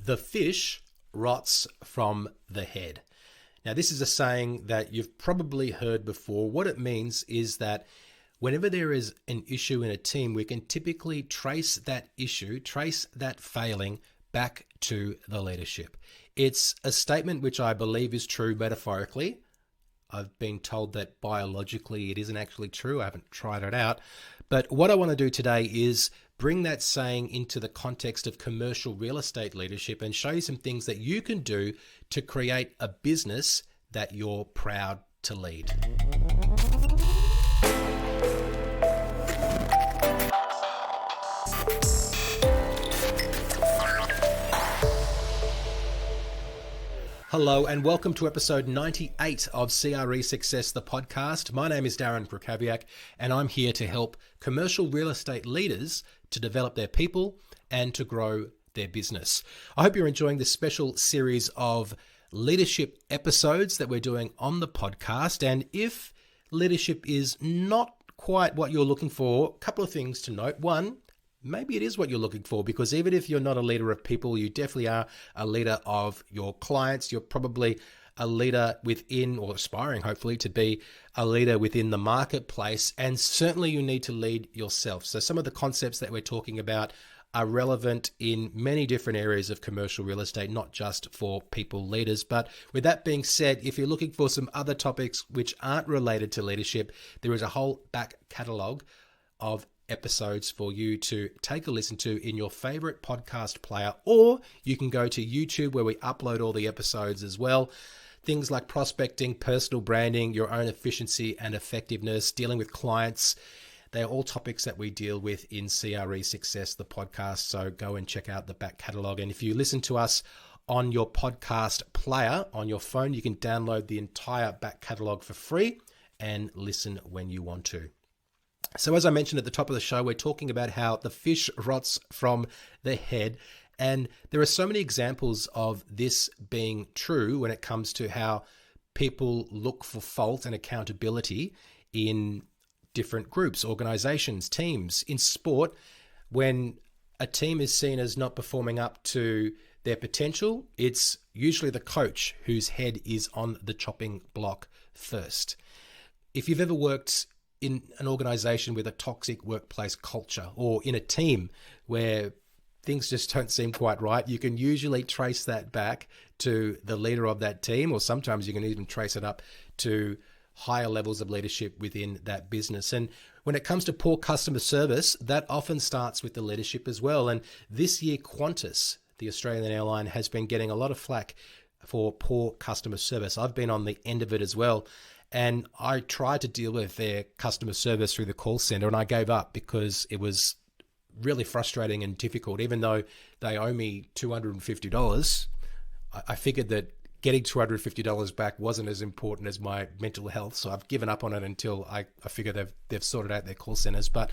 The fish rots from the head. Now, this is a saying that you've probably heard before. What it means is that whenever there is an issue in a team, we can typically trace that issue, trace that failing back to the leadership. It's a statement which I believe is true metaphorically. I've been told that biologically it isn't actually true. I haven't tried it out. But what I want to do today is bring that saying into the context of commercial real estate leadership and show you some things that you can do to create a business that you're proud to lead. Hello and welcome to episode 98 of CRE Success, the podcast. My name is Darren, Krakowiak, and I'm here to help commercial real estate leaders to develop their people and to grow their business. I hope you're enjoying this special series of leadership episodes that we're doing on the podcast. And if leadership is not quite what you're looking for, a couple of things to note. One, maybe it is what you're looking for, because even if you're not a leader of people, you definitely are a leader of your clients. You're probably a leader within, or aspiring hopefully to be a leader within the marketplace. And certainly you need to lead yourself. So some of the concepts that we're talking about are relevant in many different areas of commercial real estate, not just for people leaders. But with that being said, if you're looking for some other topics which aren't related to leadership, there is a whole back catalogue of episodes for you to take a listen to in your favorite podcast player, or you can go to YouTube where we upload all the episodes as well. Things like prospecting, personal branding, your own efficiency and effectiveness, dealing with clients. They are all topics that we deal with in CRE Success, the podcast. So go and check out the back catalogue. And if you listen to us on your podcast player on your phone, you can download the entire back catalogue for free and listen when you want to. So as I mentioned at the top of the show, we're talking about how the fish rots from the head. And there are so many examples of this being true when it comes to how people look for fault and accountability in different groups, organizations, teams. In sport, when a team is seen as not performing up to their potential, it's usually the coach whose head is on the chopping block first. If you've ever worked in an organization with a toxic workplace culture, or in a team where things just don't seem quite right, you can usually trace that back to the leader of that team, or sometimes you can even trace it up to higher levels of leadership within that business. And when it comes to poor customer service, that often starts with the leadership as well. And this year, Qantas, the Australian airline, has been getting a lot of flack for poor customer service. I've been on the end of it as well. And I tried to deal with their customer service through the call center, and I gave up because it was really frustrating and difficult. Even though they owe me $250, I figured that getting $250 back wasn't as important as my mental health. So I've given up on it until I figure they've sorted out their call centers. But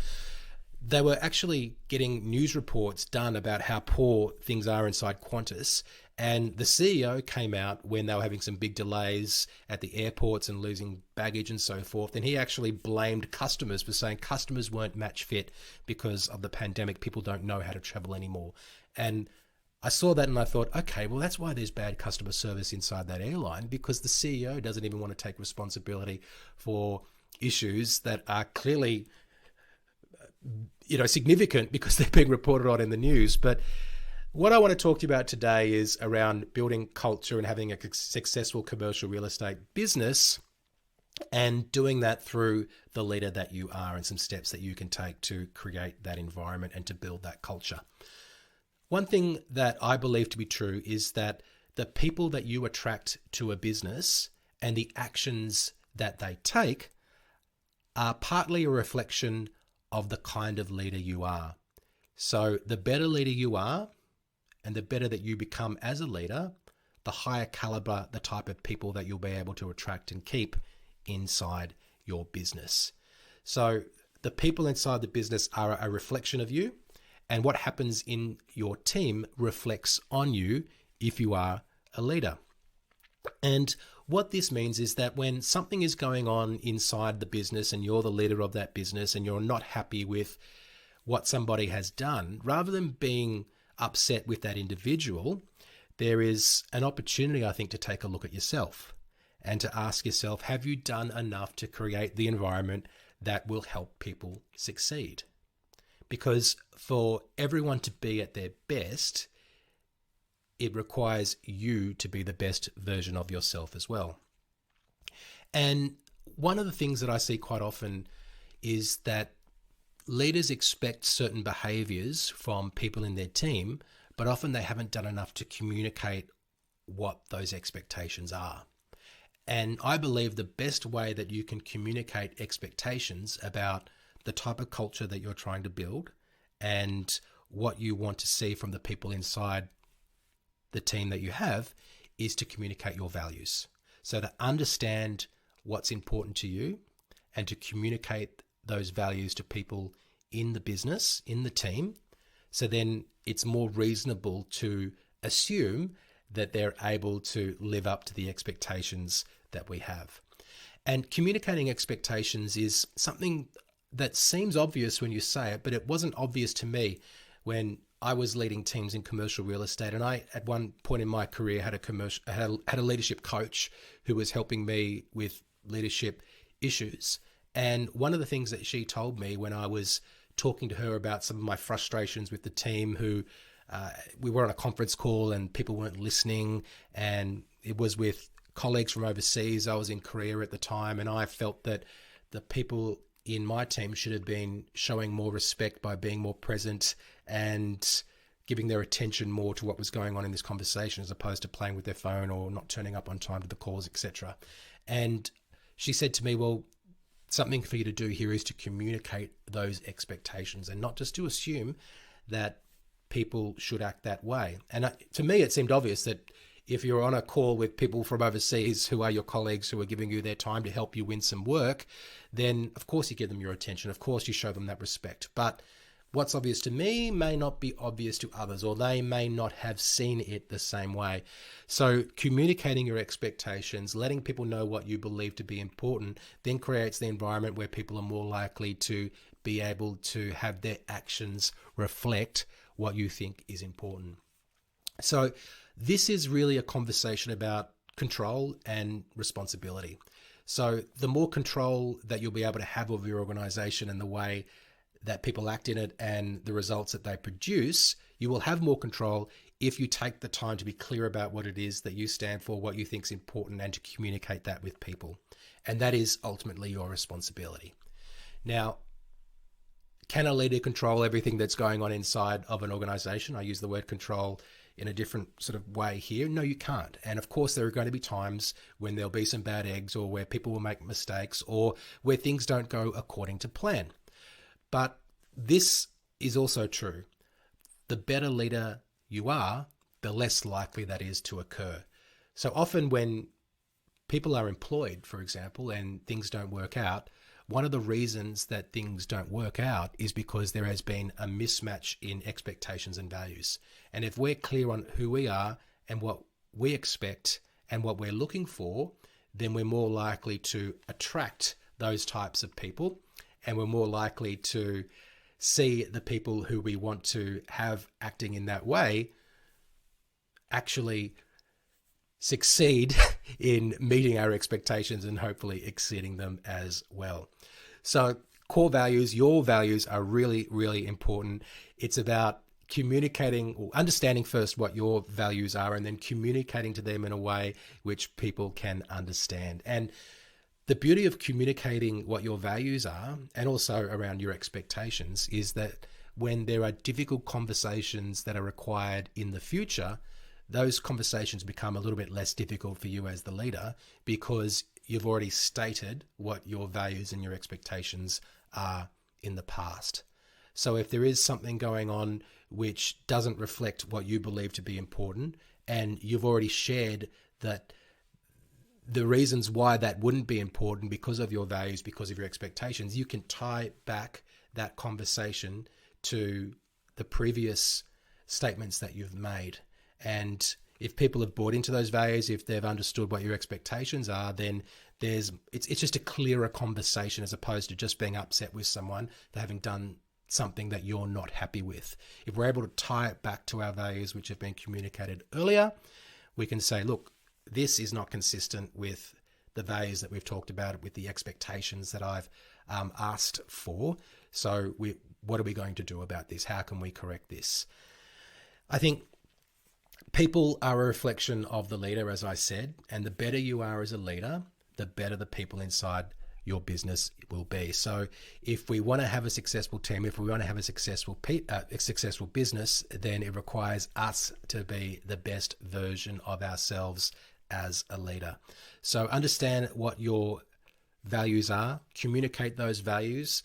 they were actually getting news reports done about how poor things are inside Qantas. And the CEO came out when they were having some big delays at the airports and losing baggage and so forth. And he actually blamed customers for saying customers weren't match fit because of the pandemic. People don't know how to travel anymore. And I saw that and I thought, okay, well, that's why there's bad customer service inside that airline, because the CEO doesn't even want to take responsibility for issues that are clearly, significant because they're being reported on in the news. But what I want to talk to you about today is around building culture and having a successful commercial real estate business, and doing that through the leader that you are and some steps that you can take to create that environment and to build that culture. One thing that I believe to be true is that the people that you attract to a business and the actions that they take are partly a reflection of the kind of leader you are. So the better leader you are, and the better that you become as a leader, the higher caliber, the type of people that you'll be able to attract and keep inside your business. So the people inside the business are a reflection of you, and what happens in your team reflects on you if you are a leader. And what this means is that when something is going on inside the business and you're the leader of that business and you're not happy with what somebody has done, rather than being upset with that individual, there is an opportunity, I think, to take a look at yourself and to ask yourself, have you done enough to create the environment that will help people succeed? Because for everyone to be at their best, it requires you to be the best version of yourself as well. And one of the things that I see quite often is that leaders expect certain behaviors from people in their team, but often they haven't done enough to communicate what those expectations are. And I believe the best way that you can communicate expectations about the type of culture that you're trying to build and what you want to see from the people inside the team that you have is to communicate your values. So to understand what's important to you and to communicate those values to people in the business, in the team, so then it's more reasonable to assume that they're able to live up to the expectations that we have. And communicating expectations is something that seems obvious when you say it, but it wasn't obvious to me when I was leading teams in commercial real estate. And I, at one point in my career, had a leadership coach who was helping me with leadership issues. And one of the things that she told me when I was talking to her about some of my frustrations with the team, who we were on a conference call and people weren't listening, and it was with colleagues from overseas. I was in Korea at the time, and I felt that the people in my team should have been showing more respect by being more present and giving their attention more to what was going on in this conversation, as opposed to playing with their phone or not turning up on time to the calls, etc. And she said to me, well, something for you to do here is to communicate those expectations and not just to assume that people should act that way. And to me, it seemed obvious that if you're on a call with people from overseas who are your colleagues, who are giving you their time to help you win some work, then of course you give them your attention. Of course you show them that respect. But what's obvious to me may not be obvious to others, or they may not have seen it the same way. So communicating your expectations, letting people know what you believe to be important, then creates the environment where people are more likely to be able to have their actions reflect what you think is important. So this is really a conversation about control and responsibility. So the more control that you'll be able to have of your organization and the way that people act in it and the results that they produce, you will have more control if you take the time to be clear about what it is that you stand for, what you think is important, and to communicate that with people. And that is ultimately your responsibility. Now, can a leader control everything that's going on inside of an organization? I use the word control in a different sort of way here. No, you can't. And of course, there are going to be times when there'll be some bad eggs, or where people will make mistakes, or where things don't go according to plan. But this is also true. The better leader you are, the less likely that is to occur. So often when people are employed, for example, and things don't work out, one of the reasons that things don't work out is because there has been a mismatch in expectations and values. And if we're clear on who we are and what we expect and what we're looking for, then we're more likely to attract those types of people, and we're more likely to see the people who we want to have acting in that way actually succeed in meeting our expectations and hopefully exceeding them as well. So core values, your values are really, really important. It's about communicating or understanding first what your values are, and then communicating to them in a way which people can understand. And the beauty of communicating what your values are, and also around your expectations, is that when there are difficult conversations that are required in the future, those conversations become a little bit less difficult for you as the leader, because you've already stated what your values and your expectations are in the past. So if there is something going on which doesn't reflect what you believe to be important, and you've already shared that the reasons why that wouldn't be important because of your values, because of your expectations, you can tie back that conversation to the previous statements that you've made. And if people have bought into those values, if they've understood what your expectations are, then it's just a clearer conversation, as opposed to just being upset with someone for having done something that you're not happy with. If we're able to tie it back to our values, which have been communicated earlier, we can say, look, this is not consistent with the values that we've talked about, with the expectations that I've asked for. So what are we going to do about this? How can we correct this? I think people are a reflection of the leader, as I said, and the better you are as a leader, the better the people inside your business will be. So if we want to have a successful team, if we want to have a successful business, then it requires us to be the best version of ourselves as a leader. So understand what your values are, communicate those values,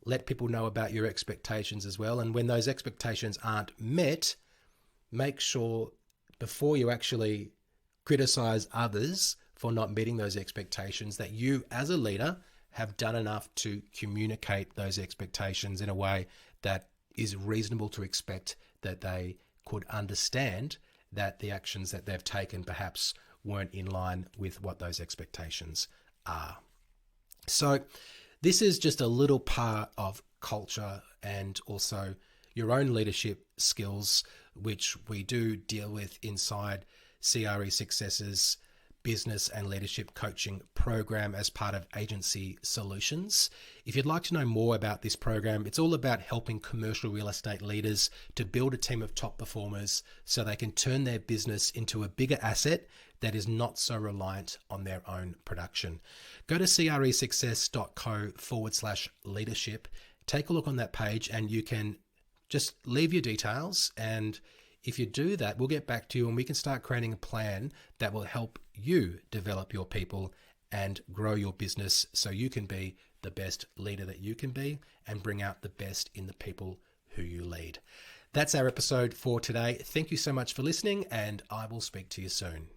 let people know about your expectations as well. And when those expectations aren't met, make sure before you actually criticize others for not meeting those expectations, that you as a leader have done enough to communicate those expectations in a way that is reasonable to expect that they could understand that the actions that they've taken perhaps weren't in line with what those expectations are. So this is just a little part of culture and also your own leadership skills, which we do deal with inside CRE Success's business and leadership coaching program as part of Agency Solutions. If you'd like to know more about this program, it's all about helping commercial real estate leaders to build a team of top performers so they can turn their business into a bigger asset that is not so reliant on their own production. Go to cresuccess.co/leadership. Take a look on that page and you can just leave your details, and if you do that, we'll get back to you and we can start creating a plan that will help you develop your people and grow your business so you can be the best leader that you can be and bring out the best in the people who you lead. That's our episode for today. Thank you so much for listening, and I will speak to you soon.